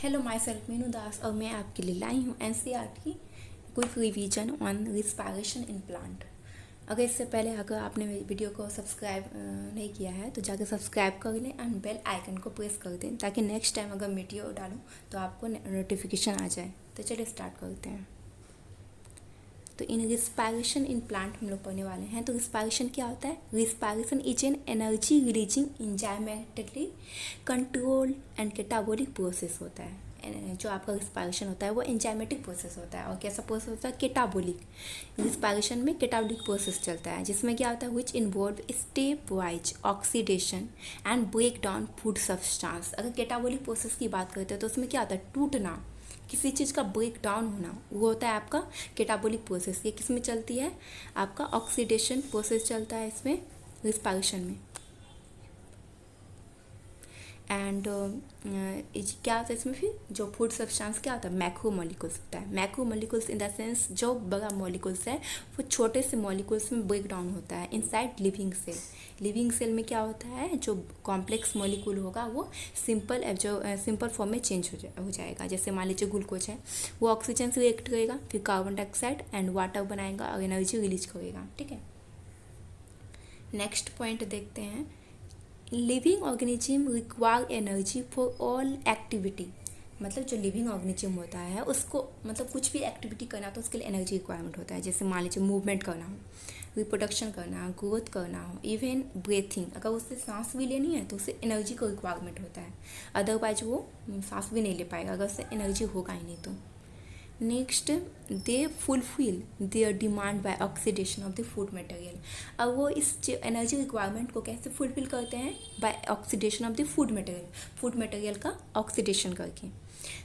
Hello my self Meenu दास और मैं आपके लिए लाई हूँ एनसीईआरटी की quick revision on respiration in plant. अगर इससे पहले अगर आपने मेरी वीडियो को सब्सक्राइब नहीं किया है तो जाकर सब्सक्राइब कर लें एंड बेल आइकन को प्रेस कर दें ताकि नेक्स्ट टाइम अगर वीडियो डालूँ तो आपको नोटिफिकेशन आ जाए। तो चलिए स्टार्ट करते हैं। तो इन रिस्पायरेशन इन प्लांट हम लोग पढ़ने वाले हैं। तो रिस्पायरेशन क्या होता है? Respiration is an energy releasing enzymatically control and catabolic process होता है। जो आपका रिस्पायरेशन होता है वो एंजाइमेटिक प्रोसेस होता है। और कैसा प्रोसेस होता है? कैटाबोलिक। रिस्पायरेशन में कैटाबोलिक प्रोसेस चलता है जिसमें क्या होता है? Which involve step wise oxidation and break down food substance. अगर कैटाबोलिक प्रोसेस की बात करते हैं तो उसमें क्या होता है? टूटना, किसी चीज़ का ब्रेक डाउन होना, वो होता है आपका कैटाबोलिक प्रोसेस। ये किस में चलती है? आपका ऑक्सीडेशन प्रोसेस चलता है इसमें, रिस्पायरेशन में। एंड क्या होता है इसमें? फिर जो फूड सब्सटेंस क्या होता है? मैक्रो मॉलिक्यूल्स होता है। Macro molecules in the sense जो बड़ा मॉलिक्यूल्स है वो छोटे से मॉलिक्यूल्स में ब्रेक डाउन होता है inside living cell. Living cell में क्या होता है? जो कॉम्प्लेक्स मॉलिक्यूल होगा वो सिंपल फॉर्म में चेंज हो जाएगा। जैसे मान लीजिए ग्लूकोज है, वो ऑक्सीजन से रिएक्ट करेगा, फिर कार्बन डाइऑक्साइड एंड वाटर बनाएगा और एनर्जी रिलीज करेगा। ठीक है, नेक्स्ट पॉइंट देखते हैं। Living organism require energy for all activity. मतलब जो लिविंग ऑर्गेनिज्म होता है उसको मतलब कुछ भी एक्टिविटी करना तो उसके लिए एनर्जी रिक्वायरमेंट होता है। जैसे मान लीजिए मूवमेंट करना हो, रिप्रोडक्शन करना हो, ग्रोथ करना हो, इवन ब्रीथिंग, अगर उससे सांस भी लेनी है तो उससे एनर्जी का रिक्वायरमेंट होता है। अदरवाइज वो सांस भी नहीं ले पाएगा अगर उससे एनर्जी होगा ही नहीं तो। Next, they fulfil their demand by oxidation of the food material. अब वो इस एनर्जी रिक्वायरमेंट को कैसे फुलफिल करते हैं? By oxidation of the food material, food material का ऑक्सीडेशन करके।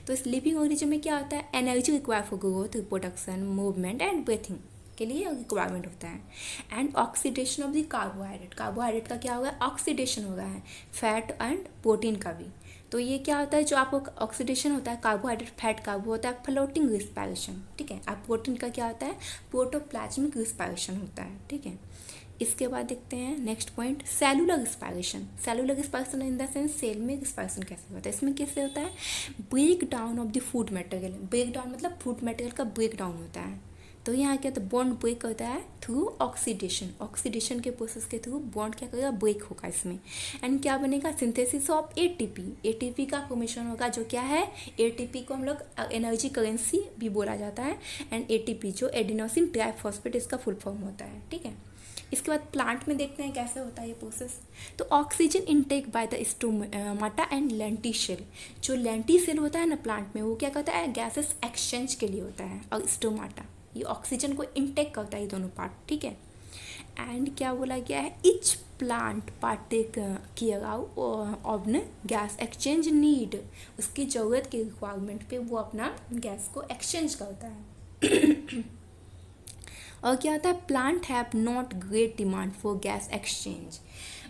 तो इस लिविंग ऑर्गेनिज्म में क्या होता है? Energy require for growth, reproduction, movement and breathing के लिए रिक्वायरमेंट होता है। And oxidation of the carbohydrate, carbohydrate का क्या होगा? ऑक्सीडेशन हो रहा है, फैट एंड प्रोटीन का भी। तो ये क्या होता है? जो आपको ऑक्सीडेशन होता है कार्बोहाइड्रेट फैट का, वो होता है फ्लोटिंग रिस्पायरेशन। ठीक है, आप प्रोटीन का क्या होता है? प्रोटोप्लाज्मिक रिस्पायरेशन होता है। ठीक है, इसके बाद देखते हैं next point, cellular respiration. Cellular respiration in the sense cell में रिस्पायरेशन कैसे होता है? इसमें कैसे होता है? Break down of the food material. Break down मतलब फूड मटेरियल का ब्रेक डाउन होता है। तो यहाँ क्या होता है? बॉन्ड ब्रेक होता है थ्रू ऑक्सीडेशन। ऑक्सीडेशन के प्रोसेस के थ्रू बॉन्ड क्या करेगा? ब्रेक होगा इसमें। एंड क्या बनेगा? Synthesis of ATP. एटीपी का फॉर्मेशन होगा जो क्या है? एटीपी को हम लोग एनर्जी करेंसी भी बोला जाता है। एंड एटीपी जो एडिनोसिन ट्राइफॉस्फेट इसका फुल फॉर्म होता है। ठीक है, इसके बाद प्लांट में देखते हैं कैसे होता है ये प्रोसेस। तो oxygen intake by the stomata and lenticel. जो लेंटिसेल होता है ना प्लांट में, वो क्या करता है? गैसेस एक्सचेंज के लिए होता है। और स्टोमाटा ये ऑक्सीजन को इनटेक करता है, ये दोनों पार्ट। ठीक है, एंड क्या बोला गया है? इच प्लांट पार्टेक किया ऑफ गैस एक्सचेंज नीड। उसकी ज़रूरत के रिक्वायरमेंट पे वो अपना गैस को एक्सचेंज करता है। और क्या होता है? Plant have not great demand for gas exchange.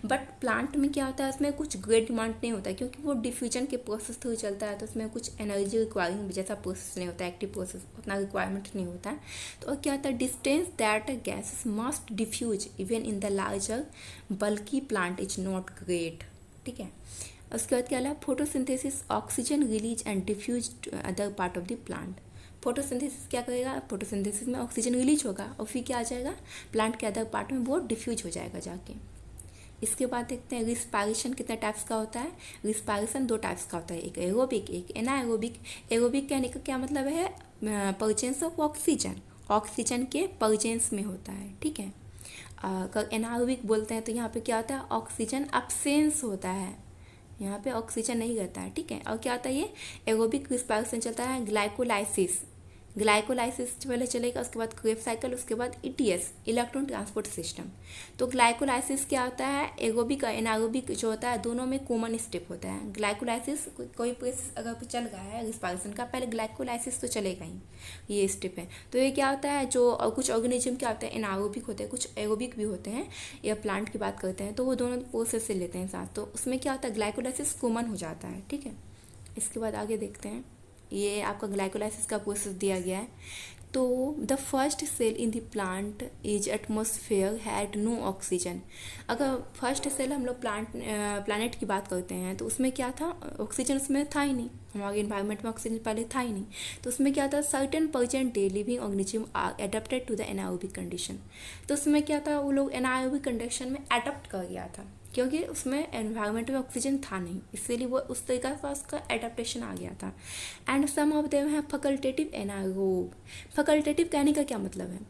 But plant में क्या होता है? उसमें कुछ ग्रेट डिमांड नहीं होता है क्योंकि वो डिफ्यूजन के प्रोसेस थ्रू चलता है। तो उसमें कुछ एनर्जी रिक्वायरिंग जैसा प्रोसेस नहीं होता है, एक्टिव प्रोसेस उतना रिक्वायरमेंट नहीं होता है। तो क्या होता है? Distance that gases must diffuse even in the larger bulky plant is not great. ठीक है, उसके बाद क्या है? Photosynthesis, oxygen release and diffuse other part of the plant. Photosynthesis क्या करेगा? फोटोसिंथेसिस में ऑक्सीजन रिलीज होगा और फिर क्या आ जाएगा? प्लांट के अदर पार्ट में वो डिफ्यूज हो जाएगा जाके। इसके बाद देखते हैं रिस्पायरेशन कितने टाइप्स का होता है। रिस्पायरेशन दो टाइप्स का होता है, एक एरोबिक एक एनाएरोबिक। एरोबिक कहने का क्या मतलब है? परजेंस ऑफ ऑक्सीजन, ऑक्सीजन के परजेंस में होता है। ठीक है, अगर एनाएरोबिक बोलते हैं तो यहाँ पे क्या होता है? ऑक्सीजन अब्सेंस होता है, यहाँ पे ऑक्सीजन नहीं रहता है। ठीक है, और क्या होता है? ये एरोबिक रिस्पायरेशन चलता है ग्लाइकोलाइसिस। ग्लाइकोलाइसिस पहले चलेगा, उसके बाद क्रेब साइकिल, उसके बाद ईटीएस इलेक्ट्रॉन ट्रांसपोर्ट सिस्टम। तो ग्लाइकोलाइसिस क्या होता है? एरोबिक एनारोबिक जो होता है दोनों में कॉमन स्टेप होता है। ग्लाइकोलाइसिस कोई प्रोसेस अगर चल रहा है रिस्पायरेशन का, पहले ग्लाइकोलाइसिस तो चलेगा ही, ये स्टेप है। तो ये क्या होता है? जो कुछ ऑर्गेनिज्म क्या होते हैं? एनारोबिक होते हैं, कुछ एरोबिक भी होते हैं। या प्लांट की बात करते हैं तो वो दोनों प्रोसेस से लेते हैं साथ। तो उसमें क्या होता है? ग्लाइकोलाइसिस कॉमन हो जाता है। ठीक है, इसके बाद आगे देखते हैं। ये आपका ग्लाइकोलाइसिस का प्रोसेस दिया गया है। तो the first cell in the plant is atmosphere had no oxygen. अगर फर्स्ट सेल हम लोग प्लानट की बात करते हैं तो उसमें क्या था, ऑक्सीजन उसमें था ही नहीं, हमारे इन्वायरमेंट में ऑक्सीजन पहले था ही नहीं। तो उसमें क्या था, certain percent the living organism are adapted to the anaerobic condition. तो उसमें क्या था, वो लोग एनारोबिक कंडीशन में एडेप्ट कर गया था, क्योंकि उसमें एनवायरनमेंट में ऑक्सीजन था नहीं, इसीलिए वो उस तरीका से उसका एडेप्टेशन आ गया था। एंड सम ऑफ देम है फैकल्टेटिव एनारोब। फैकल्टेटिव कहने का क्या मतलब है,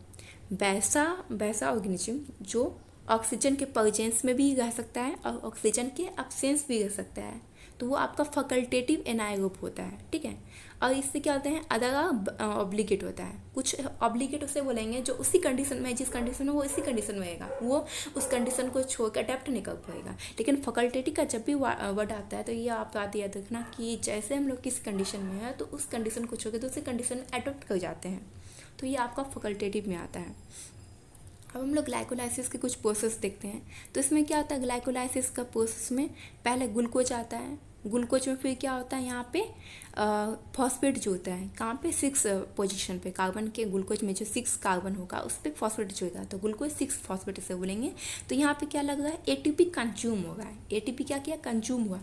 वैसा ऑर्गेनिज्म जो ऑक्सीजन के प्रेजेंस में भी रह सकता है और ऑक्सीजन के एब्सेंस भी रह सकता है, तो वो आपका फैकल्टेटिव एनारोब होता है, ठीक है। और इससे क्या होता है, अदर ऑब्लिगेट होता है। कुछ ऑब्लिगेट उसे बोलेंगे जो उसी कंडीशन में, जिस कंडीशन में वो इसी कंडीशन में रहेगा, वो उस कंडीशन को छोड़ कर अडेप्ट नहीं कर पाएगा। लेकिन फैकल्टेटिव का जब भी वर्ड आता है तो ये आप बात याद रखना कि जैसे हम लोग किस कंडीशन में है तो उस कंडीशन को छोड़ के दूसरी कंडीशन में अडेप्ट कर जाते हैं, तो ये आपका फैकल्टेटिव में आता है। अब हम लोग ग्लाइकोलाइसिस के कुछ प्रोसेस देखते हैं। तो इसमें क्या होता है, ग्लाइकोलाइसिस का प्रोसेस में पहले ग्लूकोज आता है, ग्लूकोज में फिर क्या होता है, यहाँ पे फॉस्फेट जो होता है, कहाँ पे 6 पोजीशन पे, कार्बन के ग्लूकोज में जो 6 कार्बन होगा उस पर फॉस्फेट जो होगा, तो ग्लूकोज 6 फॉस्फेट से बोलेंगे। तो यहाँ पे क्या लग रहा है, एटीपी कंज्यूम होगा। एटीपी क्या किया, कंज्यूम हुआ।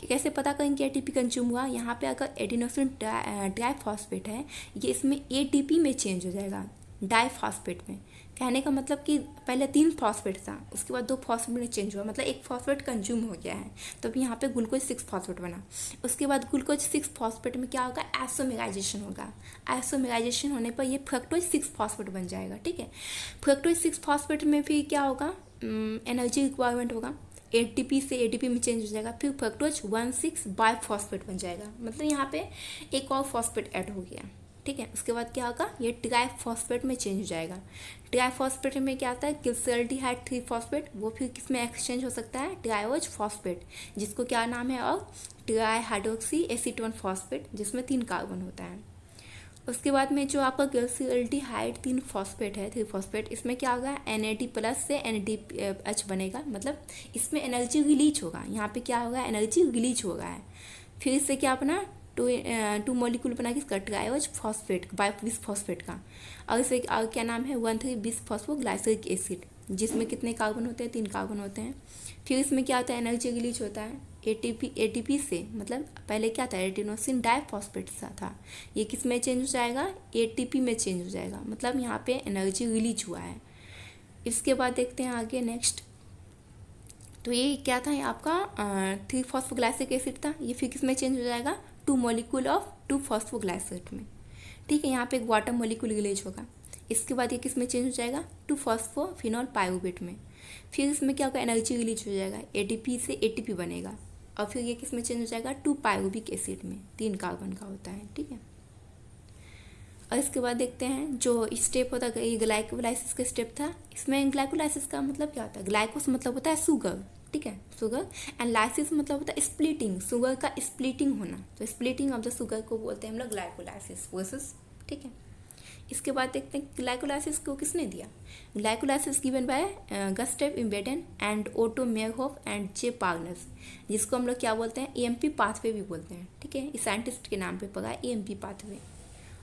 कैसे पता करेंगे एटीपी कंज्यूम हुआ, यहाँ पे अगर एडिनोसिन डाइफॉस्फेट है, ये इसमें एटीपी में चेंज हो जाएगा डाइफॉस्फेट में। कहने का मतलब कि पहले 3 फॉस्फेट था, उसके बाद 2 फॉस्फेट में चेंज हुआ, मतलब 1 फॉस्फेट कंज्यूम हो गया है, तब यहाँ पे ग्लूकोज 6 फॉस्फेट बना। उसके बाद ग्लूकोज 6 फॉस्फेट में क्या होगा, आइसोमेराइजेशन होगा। आइसोमेराइजेशन होने पर ये फ्रक्टोज 6 फॉस्फेट बन जाएगा, ठीक है। फ्रक्टोज 6 फॉस्फेट में फिर क्या होगा, एनर्जी रिक्वायरमेंट होगा, एटीपी से एटीपी में चेंज हो जाएगा, फिर फ्रक्टोज 1,6 बाइफॉस्फेट बन जाएगा, मतलब यहाँ पे एक और फॉस्फेट ऐड हो गया, ठीक है। उसके बाद क्या होगा, ये ट्राइफॉस्फेट में चेंज हो जाएगा। ट्राइफॉस्फेट में क्या आता है, ग्लिसरॉल्डिहाइड 3 फॉस्फेट, वो फिर किस में एक्सचेंज हो सकता है, ट्राइओज फॉस्फेट, जिसको क्या नाम है, और ट्राइहाइड्रोक्सी एसीटोन फॉस्फेट, जिसमें 3 कार्बन होता है। उसके बाद में जो आपका ग्लिसरॉल्डिहाइड 3 फॉस्फेट है, 3 फॉस्फेट, इसमें क्या होगा, NAD+ से NADH बनेगा, मतलब इसमें एनर्जी रिलीज होगा। यहाँ पे क्या होगा, एनर्जी रिलीज हो रहा है। फिर इससे क्या अपना टू मॉलिक्यूल बना किसका, ट्राइओज फॉस्फेट, बाइस फॉस्फेट का। और इसे क्या नाम है, 1,3-bis-फॉस्फोग्लाइसरिक एसिड, जिसमें कितने कार्बन होते हैं, 3 कार्बन होते हैं। फिर इसमें क्या होता है, एनर्जी रिलीज होता है एटीपी से, मतलब पहले क्या था, एडिनोसिन डाइफॉस्फेट सा था, ये किस में चेंज हो जाएगा, एटीपी में चेंज हो जाएगा, मतलब यहाँ पे एनर्जी रिलीज हुआ है। इसके बाद देखते हैं आगे नेक्स्ट। तो ये क्या था, ये आपका 3-फॉस्फोग्लाइसरिक एसिड था, ये फिर किस में चेंज हो जाएगा, 2 मॉलिक्यूल ऑफ 2-फॉस्फोग्लाइसरेट में, ठीक है। यहाँ पे एक वाटर मॉलिक्यूल रिलीज होगा। इसके बाद ये किस में चेंज हो जाएगा, 2-फॉस्फोफिनॉल पाइरूवेट में। फिर इसमें क्या होगा, एनर्जी रिलीज हो जाएगा, एटीपी से एटीपी बनेगा, और फिर ये किस में चेंज हो जाएगा, 2-पाइरूविक एसिड में, 3 कार्बन का होता है, ठीक है। और इसके बाद देखते हैं जो स्टेप होता है, ये ग्लाइकोलाइसिस का स्टेप था। इसमें ग्लाइकोलाइसिस का मतलब क्या होता है, ग्लाइकोस मतलब होता है शुगर, ठीक है, शुगर, एंड लाइसिस मतलब होता है स्प्लिटिंग, शुगर का स्प्लिटिंग होना, तो स्प्लिटिंग ऑफ द शुगर को बोलते हैं हम लोग ग्लाइकोलाइसिस प्रोसेस, ठीक है। इसके बाद देखते हैं ग्लाइकोलाइसिस को किसने दिया, glycolysis given by Gustav Embden and Otto Meyerhof and J Parnas, जिसको हम लोग क्या बोलते हैं, EMP पाथवे भी बोलते हैं, ठीक है। इस साइंटिस्ट के नाम पे पड़ा है EMP पाथवे।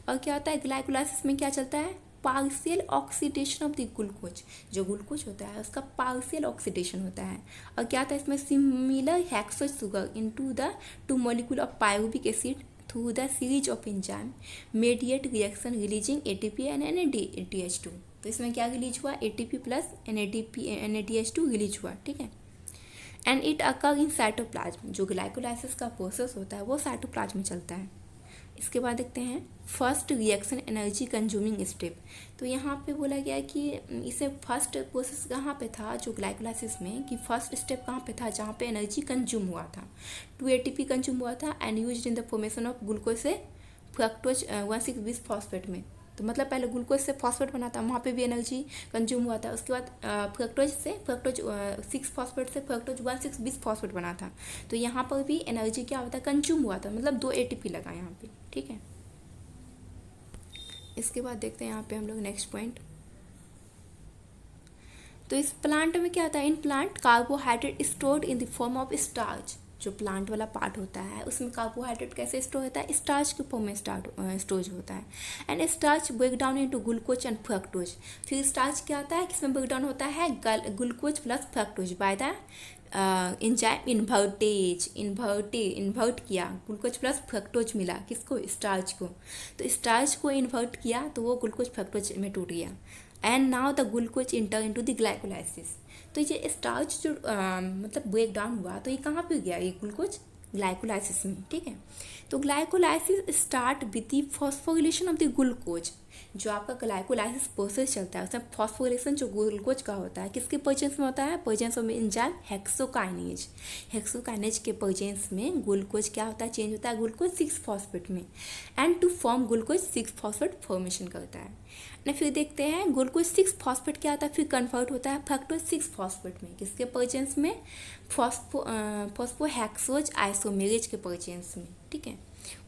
और क्या होता है, ग्लाइकोलाइसिस में क्या चलता है, partial oxidation of the glucose, जो ग्लूकोज होता है उसका पार्शियल ऑक्सीडेशन होता है। और क्या था इसमें, similar hexose sugar into the 2 molecule of pyruvic acid through the series of enzyme mediate reaction releasing ATP and NADH2। तो इसमें क्या रिलीज हुआ, ATP प्लस NADH2 रिलीज हुआ, ठीक है। And it occur in cytoplasm, जो ग्लाइकोलाइसिस का process होता है वो साइटोप्लाज्म में चलता है। इसके बाद देखते हैं first reaction energy consuming step. तो यहाँ पे बोला गया है कि इसे फर्स्ट प्रोसेस कहाँ पे था, जो ग्लाइकोलाइसिस में, कि फर्स्ट स्टेप कहाँ पे था, जहाँ पे एनर्जी कंज्यूम हुआ था, 2 ATP कंज्यूम हुआ था and used in the formation of glucose से फ्रक्टोज 1,6-bis-फॉस्फेट में। तो मतलब पहले ग्लूकोज से फॉस्फेट बना था, वहाँ पे भी एनर्जी कंज्यूम हुआ था। उसके बाद फ्रक्टोज 6 फॉस्फेट से फ्रक्टोज 1,6-bis-फॉस्फेट बना था, तो यहाँ पर भी एनर्जी क्या होता है, कंज्यूम हुआ था, मतलब 2 ATP लगा यहाँ पे, ठीक है। इसके बाद देखते हैं यहाँ पे हम लोग नेक्स्ट पॉइंट। तो इस प्लांट में क्या होता है, in plant carbohydrate stored in the form of starch, जो प्लांट वाला पार्ट होता है उसमें कार्बोहाइड्रेट कैसे स्टोर होता है, स्टार्च के फॉर्म में स्टोर होता है। And starch break down into glucose and fructose. फिर स्टार्च क्या आता है, किसमें ब्रेक डाउन होता है, glucose plus fructose by the enzyme invert किया, ग्लूकोज प्लस फ्रक्टोज मिला किसको, स्टार्च को। तो स्टार्च को इन्वर्ट किया तो वो ग्लूकोज फ्रक्टोज में टूट गया। And now the glucose enter into the glycolysis. तो ये स्टार्च जो मतलब ब्रेक डाउन हुआ तो ये कहाँ पे गया, ये ग्लूकोज ग्लाइकोलाइसिस में, ठीक है। तो glycolysis start with the phosphorylation of the glucose. जो आपका ग्लाइकोलाइसिस प्रोसेस चलता है उसमें फॉस्फोरिलेशन जो ग्लूकोज का होता है किसके प्रेजेंस में होता है, presence of enzyme hexokinase. Hexokinase के प्रेजेंस में ग्लूकोज क्या होता है, चेंज होता है ग्लूकोज 6-फॉस्फेट में, and to form glucose six phosphate formation करता है ना। फिर देखते हैं ग्लूकोज 6-फॉस्फेट क्या होता है, फिर कन्वर्ट होता है फ्रक्टोज 6-फॉस्फेट में, किसके प्रेजेंस में, फॉस्फोहेक्सोज आइसोमेरेज के प्रेजेंस में, ठीक है।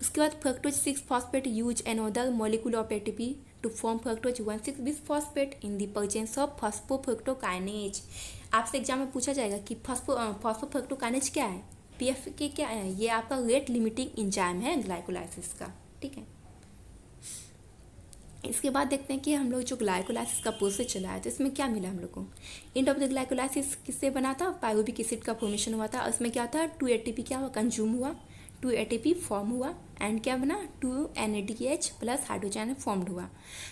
उसके बाद fructose six phosphate use another molecule of ATP to form fructose one six bisphosphate in the presence of phosphofructokinase. आपसे एग्जाम में पूछा जाएगा कि फॉस्फोफ्रक्टोकाइनेज क्या है, पीएफके क्या है, ये आपका रेट लिमिटिंग एंजाइम है ग्लाइकोलाइसिस का, ठीक है। इसके बाद देखते हैं कि हम लोग जो ग्लाइकोलाइसिस का प्रोसेस चला है तो इसमें क्या मिला हम लोग को। एंड ऑफ द ग्लाइकोलाइसिस किससे बना था, पायरुविक एसिड का फॉर्मेशन हुआ था। उसमें क्या था, 2 ATP क्या हुआ, कंज्यूम हुआ, 2 ATP फॉर्म हुआ, एंड क्या बना, 2 NADH प्लस हाइड्रोजन फॉर्म्ड हुआ।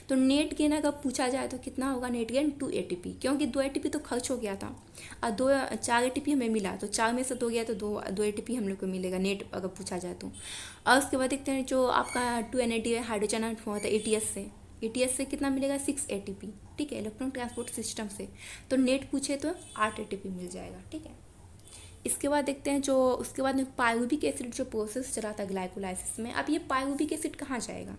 तो नेट गेन अगर पूछा जाए तो कितना होगा, नेट गेन 2 ATP, क्योंकि 2 ATP तो खर्च हो गया था और 4 ATP हमें मिला, तो 4 में से 2 गया तो 2 ATP हम लोग को मिलेगा नेट अगर पूछा जाए तो। और उसके बाद देखते हैं जो आपका 2 NADH हाइड्रोजन हुआ था ATS से कितना मिलेगा, 6 ATP, ठीक है, इलेक्ट्रॉन ट्रांसपोर्ट सिस्टम से। तो नेट पूछे तो 8 ATP मिल जाएगा, ठीक है। इसके बाद देखते हैं जो उसके बाद में पायरुविक एसिड जो प्रोसेस चला था ग्लाइकोलाइसिस में। अब ये पायरुविक एसिड कहाँ जाएगा,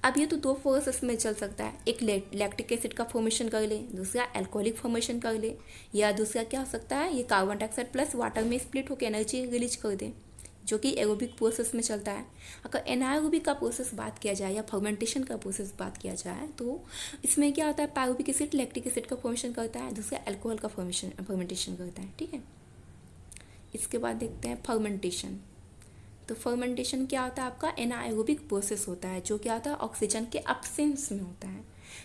अब ये तो 2 प्रोसेस में चल सकता है, एक लैक्टिक एसिड का फॉर्मेशन कर ले, दूसरा अल्कोहलिक फॉर्मेशन कर ले, या दूसरा क्या हो सकता है, ये कार्बन डाइऑक्साइड प्लस वाटर में स्प्लिट होकर एनर्जी रिलीज कर दे, जो कि एरोबिक प्रोसेस में चलता है। अगर एनाएरोबिक का प्रोसेस बात किया जाए या फर्मेंटेशन का प्रोसेस बात किया जाए तो इसमें क्या होता है, पायरुविक एसिड लैक्टिक एसिड का फॉर्मेशन करता है, दूसरा अल्कोहल का फर्मेंटेशन करता है, ठीक है। इसके बाद देखते हैं फर्मेंटेशन। तो फर्मेंटेशन क्या होता है, आपका एनाएरोबिक प्रोसेस होता है, जो क्या होता है ऑक्सीजन के अब्सेंस में होता है।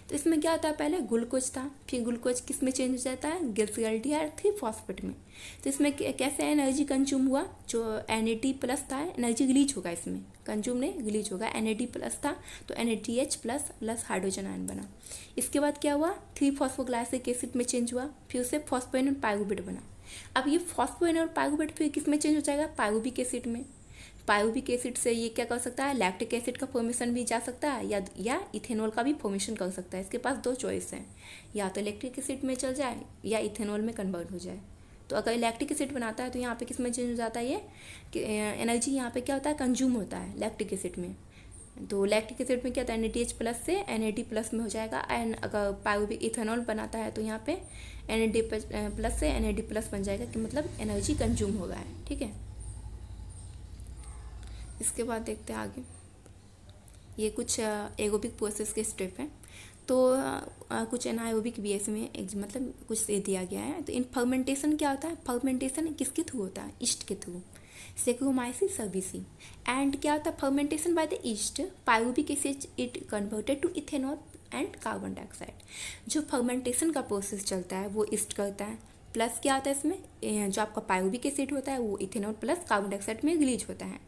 तो इसमें क्या होता है, पहले ग्लूकोज था, फिर ग्लूकोज किस में चेंज हो जाता है, गैल्सियल्डिहाइड 3-फॉस्फेट में। तो इसमें कैसे एनर्जी कंज्यूम हुआ, जो NAD प्लस था एनर्जी रिलीज होगा, इसमें कंज्यूम नहीं रिलीज होगा, NAD प्लस था तो NADH plus plus hydrogen ion बना। इसके बाद क्या हुआ, 3-फॉस्फोग्लाइसिक एसिड में चेंज हुआ, फिर उससे फॉस्फोएनोल पायरुवेट बना। अब ये फॉस्फोएनोल पायरुवेट फिर किस में चेंज हो जाएगा, पायरुविक एसिड में। पायरुविक एसिड से ये क्या कर सकता है, लैक्टिक एसिड का फॉर्मेशन भी जा सकता है या इथेनॉल का भी फॉर्मेशन कर सकता है। इसके पास 2 चॉइस हैं, या तो लैक्टिक एसिड में चल जाए या इथेनॉल में कन्वर्ट हो जाए। तो अगर लैक्टिक एसिड बनाता है तो यहाँ पे किस में चेंज हो जाता है, ये एनर्जी यहाँ पे क्या होता है, कंज्यूम होता है लैक्टिक एसिड में। तो लैक्टिक एसिड में क्या होता है, NADH प्लस से NAD प्लस में हो जाएगा। एंड अगर पायरुविक इथेनॉल बनाता है तो यहाँ पे NAD प्लस से NAD प्लस बन जाएगा, कि मतलब एनर्जी कंज्यूम हो रहा है, ठीक है। इसके बाद देखते हैं आगे, ये कुछ एरोबिक प्रोसेस के स्टेप हैं। तो कुछ एनाएरोबिक भी इसमें मतलब कुछ दिया गया है। तो इन फर्मेंटेशन क्या होता है, फर्मेंटेशन किसके थ्रू होता है, ईस्ट के थ्रू, सेक्रोमाइसिस सर्विसी। एंड क्या होता है, fermentation by the yeast, pyruvic acid it converted to ethanol and carbon dioxide. जो फर्मेंटेशन का प्रोसेस चलता है वो ईस्ट करता है, प्लस क्या होता है इसमें, जो आपका पायरुविक एसिड होता है वो इथेनॉल प्लस कार्बन डाइऑक्साइड में रिलीज होता है।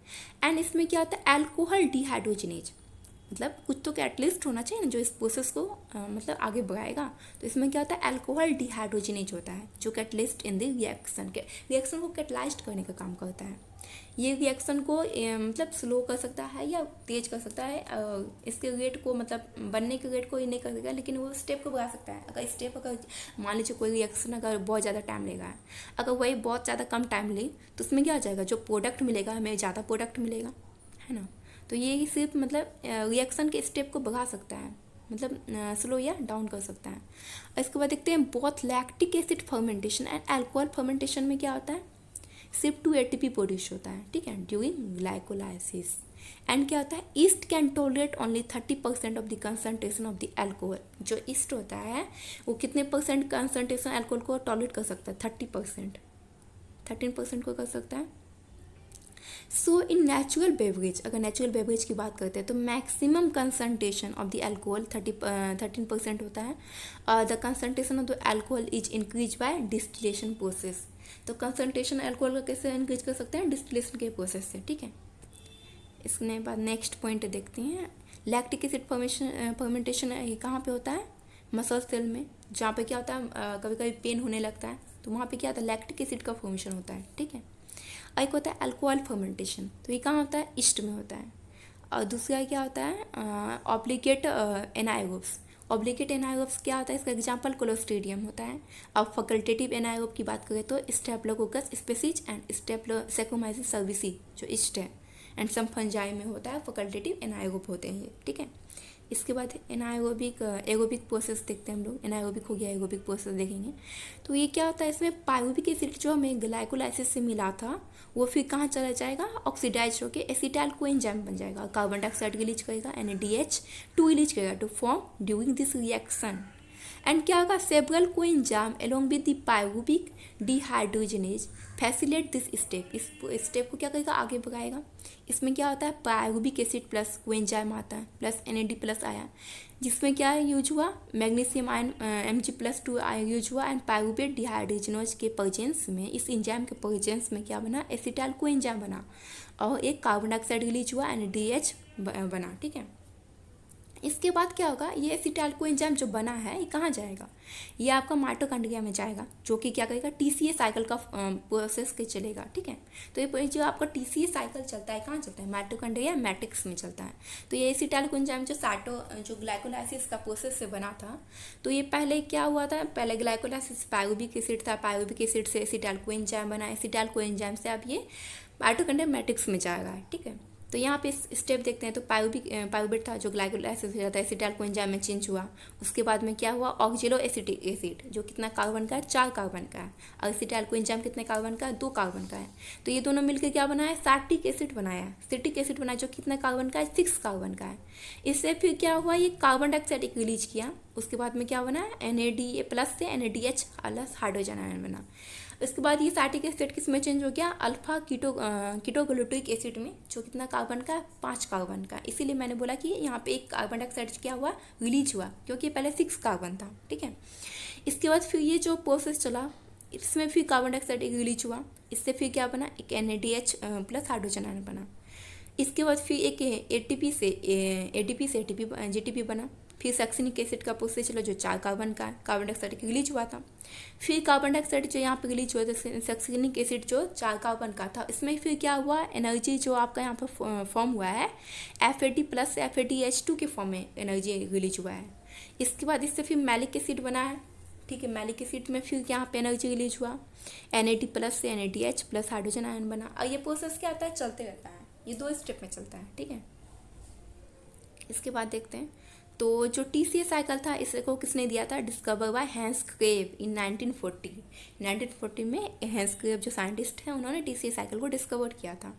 एंड इसमें क्या होता है, अल्कोहल डिहाइड्रोजिनेज, मतलब कुछ तो कैटलिस्ट होना चाहिए ना जो इस प्रोसेस को मतलब आगे बढ़ाएगा। तो इसमें क्या होता है, अल्कोहल डिहाइड्रोजिनेज होता है, जो कैटलिस्ट इन द रिएक्शन को कैटलाइज्ड करने का काम करता है। ये रिएक्शन को मतलब स्लो कर सकता है या तेज कर सकता है, इसके रेट को मतलब बनने के रेट को ये नहीं कर देगा, लेकिन वो स्टेप को बढ़ा सकता है। अगर मान लीजिए कोई रिएक्शन अगर बहुत ज़्यादा टाइम लेगा, अगर वही बहुत ज़्यादा कम टाइम ले तो उसमें क्या हो जाएगा, जो प्रोडक्ट मिलेगा हमें ज़्यादा प्रोडक्ट मिलेगा, है ना। तो ये सिर्फ मतलब रिएक्शन के स्टेप को बढ़ा सकता है, मतलब स्लो या डाउन कर सकता है। इसके बाद देखते हैं both lactic acid fermentation and alcohol fermentation में क्या होता है, सिर्फ 2 ATP प्रोड्यूस होता है, ठीक है, ड्यूरिंग ग्लाइकोलाइसिस। एंड क्या होता है, east can tolerate only 30% of the concentration of the alcohol. जो ईस्ट होता है वो कितने % कंसनट्रेशन अल्कोहल को टॉलरेट कर सकता है, 30%, 13% को कर सकता है, सो इन नेचुरल बेवरेज, अगर नेचुरल बेवरेज की बात करते हैं तो maximum concentration of the alcohol 13% होता है. The concentration of the alcohol is increase by distillation process. तो कंसनट्रेशन अल्कोहल का कैसे इंक्रीज कर सकते हैं? डिस्टिलेशन के प्रोसेस से. ठीक है, इसके बाद नेक्स्ट पॉइंट देखते हैं. लैक्टिक एसिड फर्मेंटेशन ये कहाँ पे होता है? मसल सेल में, जहाँ पे क्या होता है कभी कभी पेन होने लगता है तो वहाँ पे क्या होता है? लैक्टिक एसिड का फॉर्मेशन होता है. ठीक है, एक होता है अल्कोहल फर्मेंटेशन, तो ये कहाँ होता है? ईस्ट में होता है. और दूसरा क्या होता है? ऑब्लिगेट एनाएरोब्स. ऑब्लिगेट एनाएरोब्स क्या होता है? इसका एग्जांपल क्लोस्ट्रीडियम होता है. अब फैकल्टेटिव एनाएरोब की बात करें तो स्टेप्लोकोकस स्पेसीज एंड स्टेप्लोसैकोमाइसिस सर्विसी जो ईस्ट है, एंड सम फंजाई में होता है. फैकल्टेटिव एनाएरोब होते हैं ये. ठीक है, इसके बाद एनाएरोबिक एरोबिक प्रोसेस देखते हैं हम लोग. एनाएरोबिक हो गया, एरोबिक प्रोसेस देखेंगे. तो ये क्या होता है? इसमें पायरुविक एसिड जो हमें ग्लाइकोलाइसिस से मिला था वो फिर कहाँ चला जाएगा? ऑक्सीडाइज होकर एसिटाइल कोएंजाइम बन जाएगा. कार्बन डाइऑक्साइड रिलीज करेगा, NaDH2 रिलीज करेगा to form during this reaction. And क्या होगा? Several coenzyme along with the pyruvic dehydrogenase facilitate this step. इस स्टेप को क्या करेगा? आगे बढ़ाएगा. इसमें क्या होता है? पायरुविक एसिड प्लस कोएंजाइम आता है प्लस NAD प्लस आया, जिसमें क्या यूज हुआ? मैग्नीशियम आयन Mg+2 यूज हुआ. एंड पायरुवेट डिहाइड्रोजनेज के प्रेजेंस में, इस एंजाइम के प्रेजेंस में क्या बना? एसिटाइल कोएंजाइम बना और एक कार्बन डाइऑक्साइड रिलीज हुआ, NaDH बना. ठीक है, इसके बाद क्या होगा? ये एसिटाइल कोएंजाइम जो बना है ये कहाँ जाएगा? ये आपका माइटोकॉन्ड्रिया में जाएगा, जो कि क्या करेगा? TCA साइकिल का प्रोसेस के चलेगा. ठीक है, तो ये जो आपका TCA साइकिल चलता है कहाँ चलता है? माइटोकॉन्ड्रिया मैट्रिक्स में चलता है. तो ये एसिटाइल कोएंजाइम जो ग्लाइकोलाइसिस का प्रोसेस से बना था, तो ये पहले क्या हुआ था? पहले ग्लाइकोलाइसिस पायरुविक एसिड था, पायरुविक एसिड से एसिटाइल कोएंजाइम बना, एसिटाइल कोएंजाइम से अब ये माइटोकॉन्ड्रिया मैट्रिक्स में जाएगा. ठीक है, तो यहाँ पे स्टेप देखते हैं. तो पायरुवेट था जो ग्लाइकोलाइसिस हो जाता है, एसिटाइल कोएंजाइम में चेंज हुआ. उसके बाद में क्या हुआ? ऑक्जेलो एसिटिक एसिड जो कितना कार्बन का है? 4 कार्बन का है. और एसिटाइल कोएंजाइम कितने कार्बन का है? 2 कार्बन का है. तो ये दोनों मिलकर क्या बनाया? सार्टिक एसिड बनाया. सिट्रिक एसिड बनाया जो कितना कार्बन का है? 6 कार्बन का है. इससे फिर क्या हुआ? ये कार्बन डाइऑक्साइड रिलीज किया. उसके बाद में क्या बना? NADA+ से NADH प्लस हाइड्रोजन आयन बना. इसके बाद ये सार्टिक एसिड किस में चेंज हो गया? अल्फा कीटोग्लूटाइक एसिड में, जो कितना कार्बन का? 5 कार्बन का. इसीलिए मैंने बोला कि यहाँ पे एक कार्बन डाइऑक्साइड क्या हुआ? रिलीज हुआ, क्योंकि पहले 6 कार्बन था. ठीक है, इसके बाद फिर ये जो प्रोसेस चला इसमें फिर कार्बन डाइऑक्साइड रिलीज हुआ. इससे फिर क्या बना? एक NaDH प्लस हाइड्रोजन आयन बना. इसके बाद फिर एक ATP से GTP बना. फिर सक्सिनिक एसिड का प्रोसेस चला जो 4 कार्बन का है, कार्बन डाइऑक्साइड रिलीज हुआ था. फिर कार्बन डाइऑक्साइड जो यहाँ पे रिलीज हुआ था, सक्सिनिक एसिड जो 4 कार्बन का था, इसमें फिर क्या हुआ? एनर्जी जो आपका यहाँ पर फॉर्म हुआ है FAD प्लस FADH2 के फॉर्म में एनर्जी रिलीज हुआ है. इसके बाद इससे फिर मैलिक एसिड बना है. ठीक है, मैलिक एसिड में फिर यहाँ पे एनर्जी रिलीज हुआ, NAD प्लस से NADH प्लस हाइड्रोजन आयन बना. और ये प्रोसेस क्या होता है? चलते रहता है, ये 2 स्टेप में चलता है. ठीक है, इसके बाद देखते हैं. तो जो TCA साइकिल था इसको किसने दिया था? डिस्कवर बाय हैंस क्रेव इन 1940 में. हैंस क्रेव जो साइंटिस्ट हैं उन्होंने TCA साइकिल को डिस्कवर किया था.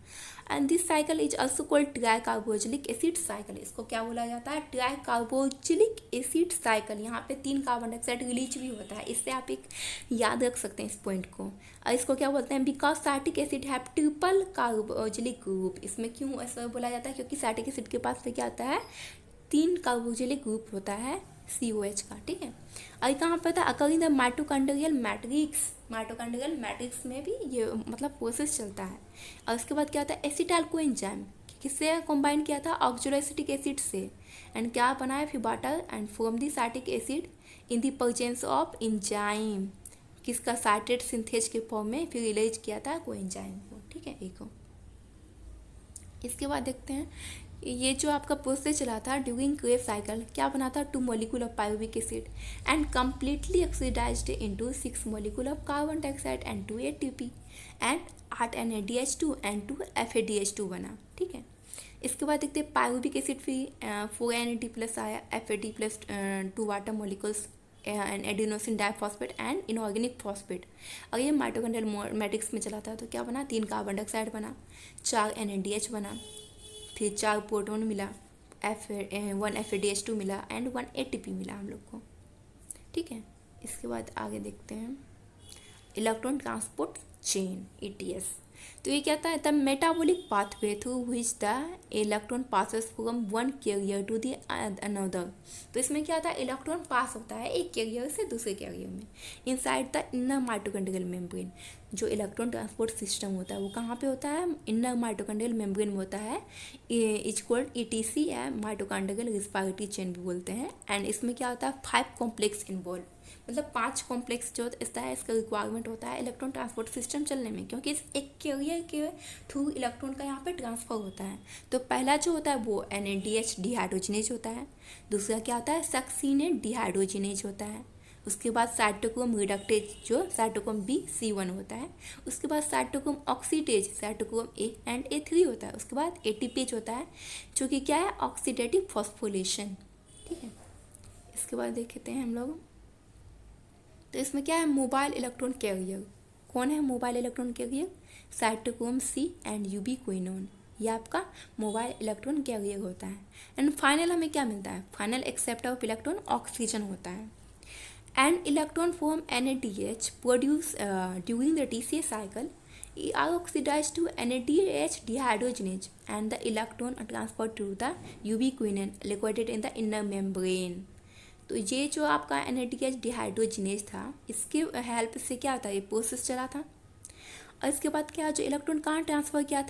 And this cycle is also called try carboxylic acid cycle. इसको क्या बोला जाता है? Try carboxylic acid cycle. यहाँ पे 3 कार्बन डाइऑक्साइड रिलीज भी होता है. इससे आप एक याद रख सकते हैं इस पॉइंट को. और इसको क्या बोलते हैं? Because citric acid have triple carboxylic group. इसमें क्यों ऐसा बोला जाता है? क्योंकि सार्टिक एसिड के पास में क्या आता है? 3 कार्बोक्सिलिक ग्रुप होता है COH का. ठीक है, और कहाँ पर था? अकॉर्डिंग द माइटोकॉन्ड्रियल मैट्रिक्स में भी ये मतलब प्रोसेस चलता है. और उसके बाद क्या होता है? एसिटाइल कोएंजाइम किससे कंबाइन किया था? ऑक्जेलोएसिटिक एसिड से. एंड क्या बनाया? फिर water and form the citric acid in the presence of enzyme. किसका? साइट्रेट सिंथेज के फॉर्म में फिर रिलीज किया था कोएंजाइम को. ठीक है, एक. इसके बाद देखते हैं ये जो आपका प्रोसेस चला था ड्यूरिंग क्रेव साइकिल, क्या बना था? 2 molecule of pyruvic acid and completely oxidised into 6 molecule of carbon dioxide and 2 ATP and 8 NaDH2 and 2 FADH2 बना. ठीक है, इसके बाद देखते हैं पायरुविक एसिड फिर 4 NAD प्लस आया, FAD plus 2 water molecules and adenosine diphosphate and inorganic phosphate. और ये माइटोकॉन्ड्रियल मैट्रिक्स में चला था. तो क्या बना? 3 कार्बन डाइऑक्साइड बना, 4 NaDH बना, फिर 4 प्रोटॉन मिला, 1 FADH2 मिला एंड 1 ATP मिला हम लोग को. ठीक है, इसके बाद आगे देखते हैं इलेक्ट्रॉन ट्रांसपोर्ट चेन ETS. तो ये क्या था, the metabolic pathway through which the electron passes from one carrier to the another. तो इसमें क्या होता है, इलेक्ट्रॉन पास होता है एक कैरियर से दूसरे कैरियर में inside the inner mitochondrial membrane. जो इलेक्ट्रॉन ट्रांसपोर्ट सिस्टम होता है वो कहाँ पे होता है, इनर माइटोकॉन्ड्रियल मेम्ब्रेन में होता है। इज कॉल्ड ETC है, माइटोकॉन्ड्रियल रेस्पिरेटरी चेन भी बोलते हैं। एंड इसमें क्या होता है, 5 कॉम्प्लेक्स इन्वॉल्व, मतलब 5 कॉम्प्लेक्स जो होता है इसका रिक्वायरमेंट होता है इलेक्ट्रॉन ट्रांसपोर्ट सिस्टम चलने में, क्योंकि इस एक कैरियर के थ्रू इलेक्ट्रॉन का यहाँ पे ट्रांसफर होता है। तो पहला जो होता है वो NADH डिहाइड्रोजिनेज होता है। दूसरा क्या होता है, सक्सीनेट डिहाइड्रोजिनेज होता है। उसके बाद साइटोक्रोम रिडक्टेज जो साइटोक्रोम B/C1 होता है। उसके बाद cytochrome oxidase cytochrome A and A3 होता है। उसके बाद ATPase होता है जो कि क्या है, ऑक्सीडेटिव फॉस्फोरिलेशन। ठीक है, इसके बाद देखते हैं हम लोग। तो इसमें क्या है, मोबाइल इलेक्ट्रॉन कैरियर। कौन है mobile electron carrier, cytochrome C and ubiquinone, ये आपका मोबाइल इलेक्ट्रॉन कैरियर होता है। एंड फाइनल हमें क्या मिलता है, final acceptor of electron oxygen होता है। And electron from NADH produce during the TCA cycle are oxidized to NADH dehydrogenase and the electron are transferred to the ubiquinone liquated in the inner membrane। तो ये जो आपका NADH dehydrogenase था इसके help से क्या होता है, ये प्रोसेस चला था। और इसके बाद क्या, जो इलेक्ट्रॉन कहाँ ट्रांसफ़र किया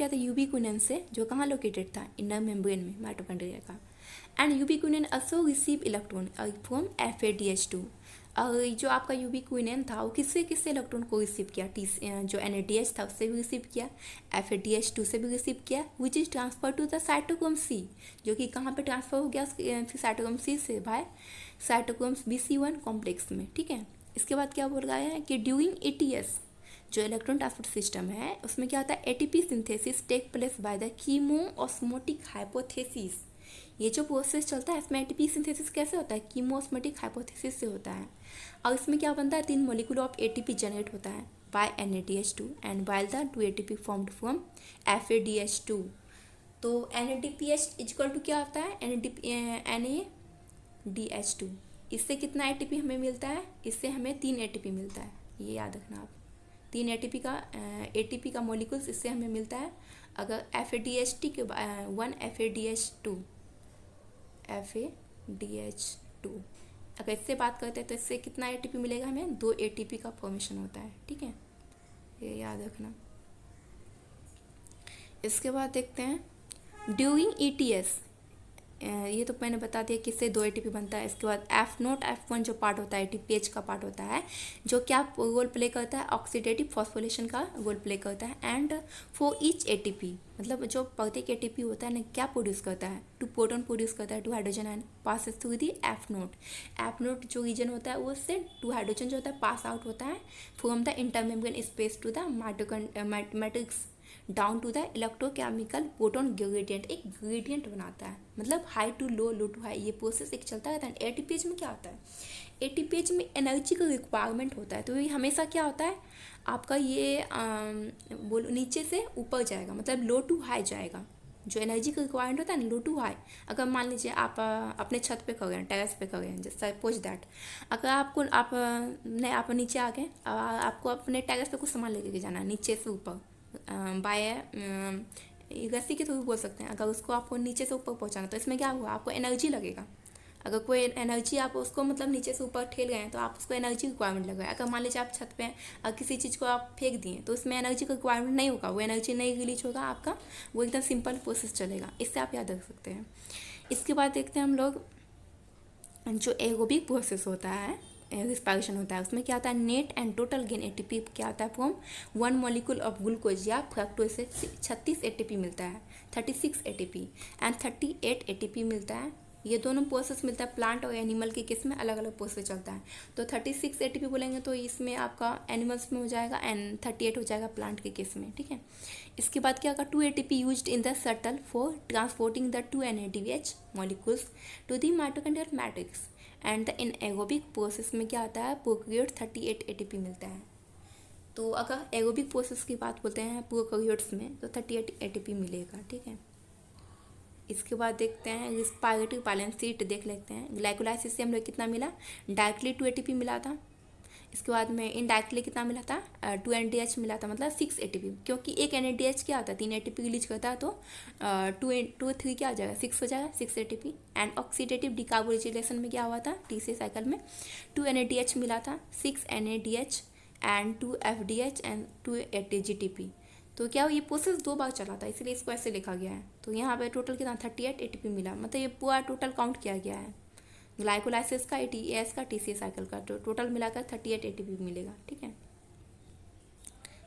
था यूबिक्विनोन से, जो कहाँ लोकेटेड था, इनर मेम्ब्रेन में माइटोकॉन्ड्रिया का। And यूबिक्विनोन also receive electron from FADH2। और जो आपका यूबिक्विनोन था वो किससे इलेक्ट्रॉन को रिसीव किया, जो NADH था उससे भी रिसीव किया, FADH2 से भी रिसीव किया, which is transfer to the cytochrome C, जो कि कहाँ पे ट्रांसफर हो गया, साइटोक्रोम C से बाय साइटोक्रोम BC1 कॉम्प्लेक्स में। ठीक है, इसके बाद क्या बोल रहा है कि ड्यूरिंग ETS जो इलेक्ट्रॉन ट्रांसपोर्ट सिस्टम है उसमें क्या होता है, ATP synthesis take place by the chemiosmotic hypothesis. ये जो प्रोसेस चलता है इसमें ATP सिंथेसिस कैसे होता है, कीमोऑस्मोटिक हाइपोथेसिस से होता है। और इसमें क्या बनता है, 3 मॉलिक्यूल ऑफ ATP जनरेट होता है by NADH2 and by the 2 ATP formed from FADH2। तो NADPH इक्वल टू क्या होता है, NADH2। इससे कितना ATP हमें मिलता है, इससे हमें 3 ATP मिलता है, ये याद रखना आप। 3 ATP का मॉलिक्यूल्स इससे हमें मिलता है। अगर FADH2 के 1 FADH2 अगर इससे बात करते हैं तो इससे कितना ATP मिलेगा हमें, 2 ATP का फॉर्मेशन होता है। ठीक है, ये याद रखना। इसके बाद देखते हैं ड्यूरिंग ETS, ये तो मैंने बता दिया किससे 2 ATP बनता है। इसके बाद F0 F1 जो पार्ट होता है ATPase का पार्ट होता है, जो क्या रोल प्ले करता है, ऑक्सीडेटिव फॉस्फोरिलेशन का रोल प्ले करता है। एंड फॉर ईच ATP, मतलब जो प्रत्येक ATP होता है ना क्या प्रोड्यूस करता है, 2 प्रोटॉन प्रोड्यूस करता है, 2 hydrogen ion passes through the F0 जो रीजन होता है वो उससे 2 हाइड्रोजन जो होता है पास आउट होता है from the intermembrane space to the matrix down to the electrochemical proton gradient, एक ग्रेडियंट बनाता है, मतलब high to low, low to high, ये प्रोसेस एक चलता रहता है। ATPase में क्या होता है, ATPase में एनर्जी का रिक्वायरमेंट होता है, तो ये हमेशा क्या होता है आपका, ये बोलो नीचे से ऊपर जाएगा, मतलब लो टू हाई जाएगा। जो एनर्जी का रिक्वायरमेंट होता है ना लो टू हाई। अगर मान लीजिए आप अपने छत पे कर रहे हैं, टेरेस पे कर रहे हैं, जैसे सपोज दैट, अगर आप नीचे आ गए, आपको अपने टेरेस पे कुछ सामान लेके जाना है नीचे से ऊपर बाय रस्सी के थ्रू बोल सकते हैं। अगर उसको आपको नीचे से ऊपर पहुंचाना तो इसमें क्या हुआ, आपको एनर्जी लगेगा। अगर कोई एनर्जी आप उसको मतलब नीचे से ऊपर ठेल गए हैं तो आप उसको एनर्जी रिक्वायरमेंट लग रहा है। अगर मान लीजिए आप छत पे हैं और किसी चीज़ को आप फेंक दिए तो उसमें एनर्जी का रिक्वायरमेंट नहीं होगा, वो एनर्जी नहीं रिलीज होगा आपका, वो एकदम सिंपल प्रोसेस चलेगा। इससे आप याद रख सकते हैं। इसके बाद देखते हैं हम लोग जो एरोबिक प्रोसेस होता है, रिस्पायरेशन होता है, उसमें क्या आता है, net and total gain ATP क्या आता है फ्रॉम 1 मॉलिक्यूल ऑफ ग्लूकोज या फ्रक्टोज से 36 ATP मिलता है, 36 ATP एंड 38 ATP मिलता है। ये दोनों प्रोसेस मिलता है प्लांट और एनिमल के केस में अलग अलग प्रोसेस चलता है। तो 36 ATP बोलेंगे तो इसमें आपका एनिमल्स में हो जाएगा एंड 38 हो जाएगा प्लांट के केस में। ठीक है, इसके बाद क्या होगा, 2 ATP used in the shuttle for transporting the 2 NADH molecules to the mitochondrial matrix and the anaerobic process में क्या आता है, प्रोकैरियोट 38 ATP मिलता है। तो अगर एरोबिक प्रोसेस की बात बोलते हैं प्रोकैरियोट्स में तो 38 ATP मिलेगा। ठीक है, इसके बाद देखते हैं रिस्पायरेटरी बैलेंस शीट देख लेते हैं। ग्लाइकोलाइसिस से हम लोग कितना मिला, डायरेक्टली 2 ATP मिला था। इसके बाद में इनडायरेक्टली कितना मिला था, 2 NADH मिला था, मतलब 6 ATP, क्योंकि एक NADH क्या होता है 3 ATP रिलीज करता है, तो 2 3 क्या हो जाएगा 6 हो जाएगा, 6 ATP। एंड ऑक्सीडेटिव डिकार्बोक्सिलेशन में क्या हुआ था TCA साइकिल में 2 NADH मिला था, 6 NADH and 2 FDH and 2 ATGTP। तो क्या ये प्रोसेस 2 बार चला था, इसलिए इसको ऐसे लिखा गया है। तो यहाँ पे टोटल कितना 38 ATP मिला, मतलब ये पूरा टोटल काउंट किया गया है ग्लाइकोलाइसिस का, ATAS का, TCA साइकिल का, तो टोटल मिलाकर 38 ATP मिलेगा, ठीक है।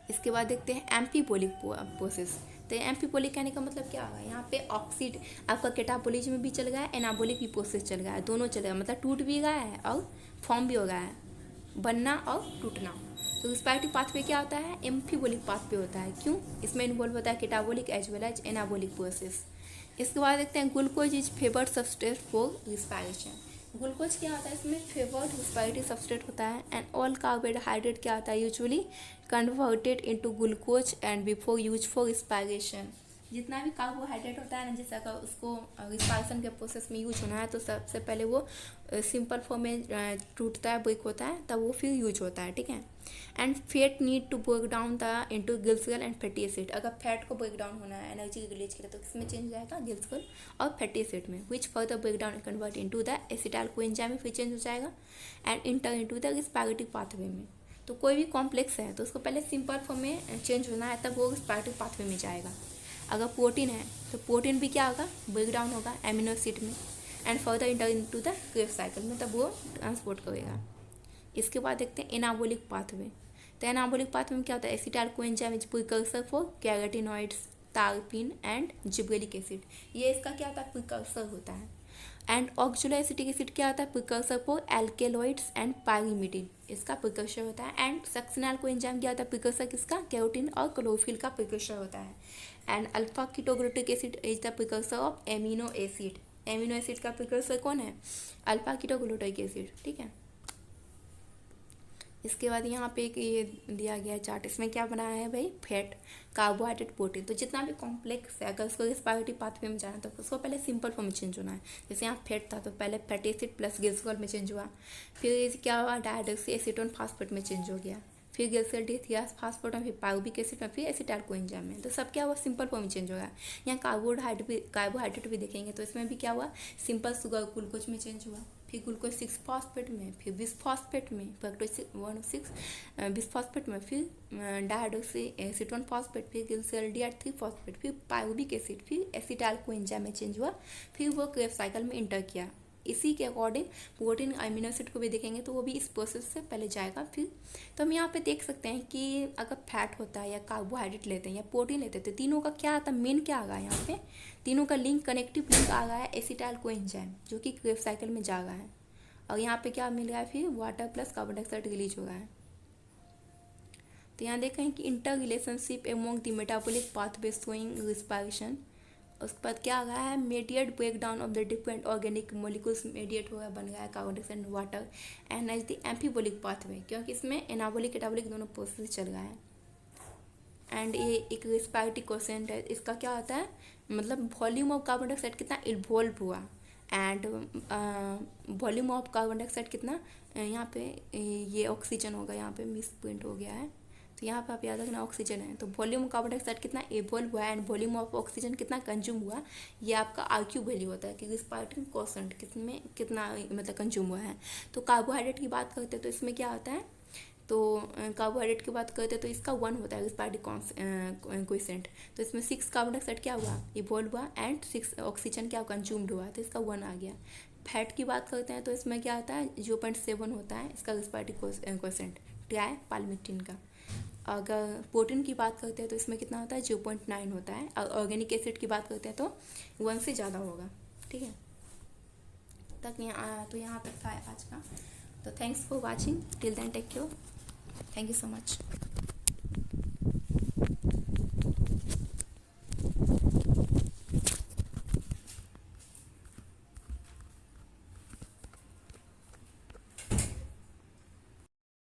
इसके बाद देखते हैं एम्फीबोलिक प्रोसेस। तो एम्फीबोलिक कहने का मतलब क्या होगा, यहाँ पे ऑक्सीड आपका कैटाबोलिज्म में भी चल गया है, एनाबोलिक भी प्रोसेस चल गया है, दोनों चल गया, मतलब टूट भी गया है और फॉर्म भी हो गया है, बनना और टूटना। तो रिस्पायरेटरी पाथवे क्या होता है, एम्फीबोलिक पाथवे होता है। क्यों, इसमें इन्वॉल्व होता है catabolic as well as anabolic process. इसके बाद देखते हैं glucose is favoured substrate for respiration. Glucose क्या होता है, इसमें फेवर्ड रिस्पायरेटरी सबस्ट्रेट होता है। एंड ऑल कार्बोहाइड्रेट क्या होता है, usually converted into glucose and before use for respiration. जितना भी कार्बोहाइड्रेट होता है ना, जैसे अगर उसको रिस्पायरेशन के प्रोसेस में यूज होना है तो सबसे पहले वो सिंपल फॉर्म में टूटता है, ब्रेक होता है, तब वो फिर यूज होता है, ठीक है। And fat need to break down the into glycerol and fatty acid. अगर फैट को ब्रेक डाउन होना है एनर्जी रिलीज के लिए तो किसमें चेंज हो जाएगा, ग्लिसरॉल और फैटी एसिड में, which further break down convert into the acetyl coenzyme में फिर चेंज हो जाएगा and enter into the respiratory pathway में। तो कोई भी कॉम्प्लेक्स है तो उसको पहले सिंपल फॉर्म में चेंज होना है, तब वो रिस्पायरेटरी पाथवे में जाएगा। अगर प्रोटीन है तो प्रोटीन भी क्या होगा, ब्रेक डाउन होगा एमिनो एसिड में and further enter into the Krebs cycle में, तब वो ट्रांसपोर्ट करेगा। इसके बाद देखते हैं एनाबोलिक पाथवे। तो एनाबोलिक पाथवे में क्या होता है, acetyl coenzyme is precursor for carotenoids, terpene and gibberellic acid. ये इसका क्या होता है, प्रिकर्सर होता है। एंड ऑक्जुलोएसिटिक एसिड क्या होता है, प्रिकर्सर फॉर एल्केलॉइड्स एंड पायरीमिडिन, इसका प्रिकर्सर होता है। एंड सक्सिनाइल कोएंजाइम क्या होता है, प्रिकर्सर किसका, कैरोटीन और क्लोरोफिल का प्रिकर्सर होता है। And alpha ketoglutaric acid is the precursor of amino acid. Amino acid का प्रिकर्सर कौन है, अल्फा कीटोग्लूटिक एसिड, ठीक है। इसके बाद यहाँ पे एक ये दिया गया है चार्ट, इसमें क्या बनाया है भाई, फैट, कार्बोहाइड्रेट, प्रोटीन। तो जितना भी कॉम्प्लेक्स है अगर उसको रिस्पायरेटरी पाथवे में जाना तो उसको पहले सिंपल फॉर्म में चेंज होना है। जैसे यहाँ फैट था तो पहले फैटी एसिड प्लस ग्लिसरॉल में चेंज हुआ, फिर क्या हुआ डायऑक्सी एसीटोन फास्फेट में चेंज हो गया, फिर ग्लिसरॉल डिथियास फास्फेट में, फिर पायरुविक एसिड में, फिर एसिटाइल कोएंजाइम में। तो सब क्या हुआ, सिंपल फॉर्म में चेंज हो गया। यहाँ कार्बोहाइड्रेट भी देखेंगे तो इसमें भी क्या हुआ, सिंपल शुगर ग्लूकोज में चेंज हुआ, फिर ग्लूकोज 6 फॉस्फेट में, फिर बिस्फॉस्फेट में, फ्रक्टोज 1 बिस्फॉस्फेट में, फिर डायऑक्सी एसीटोन फॉस्फेट, फिर ग्लिसरॉल DH3 फॉस्फेट, फिर पायरुविक एसिड, फिर एसिटाइल कोएंजाइम में चेंज हुआ, फिर वो क्रेब्स साइकिल में इंटर किया। इसी के अकॉर्डिंग प्रोटीन अमीनो एसिड को भी देखेंगे तो वो भी इस प्रोसेस से पहले जाएगा। फिर तो हम यहाँ पे देख सकते हैं कि अगर फैट होता है या कार्बोहाइड्रेट लेते हैं या प्रोटीन लेते हैं तो तीनों का क्या आता है, मेन क्या आ गया यहाँ पे, तीनों का लिंक, कनेक्टिव लिंक आ गया है एसिटाइल कोएंजाइम, जो कि क्रेब्स साइकिल में जा रहा है। और यहाँ पे क्या मिल रहा है, फिर water plus carbon dioxide release हो रहा है। तो यहाँ देखें कि inter relationship among the metabolic pathway showing respiration. उसके बाद क्या आ गया है, mediate break down of the different organic molecules, mediate हो गया, बन गया है carbon dioxide and water and as the amphibolic pathway, क्योंकि इसमें एनाबोलिक एटाबोलिक दोनों प्रोसेस चल रहा है। एंड ये एक रिस्पायरेटरी क्वेश्चन है, इसका क्या होता है, मतलब वॉल्यूम ऑफ कार्बन डाइऑक्साइड कितना इन्वॉल्व हुआ and volume of carbon dioxide कितना, यहाँ पे ये ऑक्सीजन होगा, यहाँ पे मिस प्रिंट हो गया है, तो यहाँ पे आप याद रखना ऑक्सीजन है, तो वॉल्यूम ऑफ कार्बन डाइऑक्साइड कितना इवॉल्व हुआ है एंड वॉल्यूम ऑफ ऑक्सीजन कितना कंज्यूम हुआ, ये आपका RQ वैल्यू होता है कि रिस्पायरेटरी क्वोशेंट कितने कितना मतलब कंज्यूम हुआ है। तो कार्बोहाइड्रेट की बात करते हैं तो इसमें क्या होता है, तो कार्बोहाइड्रेट की बात करते हैं तो इसका 1 होता है रिस्पायरेटरी क्वोशेंट, तो इसमें 6 कार्बन डाइऑक्साइड क्या हुआ, इवॉल्व हुआ एंड 6 ऑक्सीजन क्या कंज्यूम्ड हुआ, तो इसका 1 आ गया। फैट की बात करते हैं तो इसमें क्या होता है, 0.7 होता है इसका रिस्पायरेटरी क्वोशेंट, ट्राई पाल्मिटिन का। अगर प्रोटीन की बात करते हैं तो इसमें कितना होता है, 0.9 होता है। और ऑर्गेनिक एसिड की बात करते हैं तो 1 से ज़्यादा होगा, ठीक है। तक यहाँ तक था आज का। तो thanks for watching, till then take care, thank you so much.